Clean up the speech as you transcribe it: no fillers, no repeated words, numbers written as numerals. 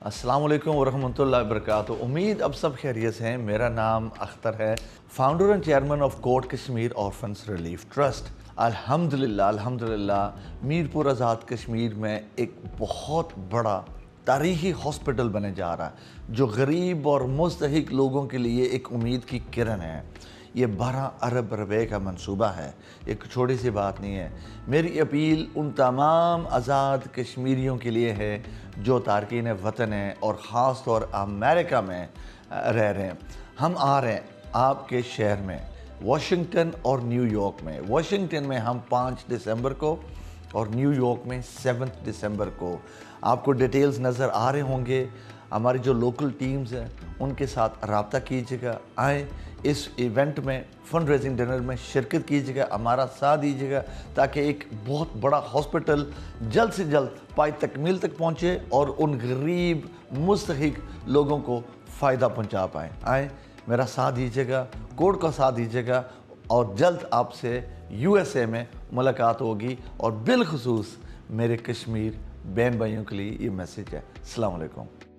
अस्सलाम वालेकुम वरहमतुल्लाहि वबरकातुहू। उम्मीद अब सब खैरियत से हैं। मेरा नाम अख्तर है, फाउंडर एंड चेयरमैन ऑफ कोट कश्मीर ऑर्फन्स रिलीफ ट्रस्ट। अल्हम्दुलिल्लाह मीरपुर आज़ाद कश्मीर में एक बहुत बड़ा तारीख़ी हॉस्पिटल बने जा रहा है जो गरीब और मुस्तहिक लोगों के लिए एक उम्मीद की किरण है। ये 12 अरब रुपए का मंसूबा है, एक छोटी सी बात नहीं है। मेरी अपील उन तमाम आज़ाद कश्मीरियों के लिए है जो तारकीन वतन हैं और ख़ास तौर अमेरिका में रह रहे हैं। हम आ रहे हैं आपके शहर में, वाशिंगटन और न्यूयॉर्क में। वाशिंगटन में हम 5 दिसंबर को और न्यूयॉर्क में 7 दिसंबर को। आपको डिटेल्स नज़र आ रहे होंगे। हमारी जो लोकल टीम्स हैं उनके साथ रब्ता कीजिएगा, आएँ इस इवेंट में, फंड रेजिंग डिनर में शिरकत कीजिएगा, हमारा साथ दीजिएगा ताकि एक बहुत बड़ा हॉस्पिटल जल्द से जल्द पाई तकमील तक पहुँचे और उन गरीब मुस्तहिक लोगों को फ़ायदा पहुँचा पाएँ। आएँ मेरा साथ दीजिएगा, कोर्ट का साथ दीजिएगा और जल्द आपसे USA में मुलाकात होगी। और बिलखुसूस मेरे कश्मीर बहन भाइयों के लिए ये मैसेज है। अस्सलाम वालेकुम।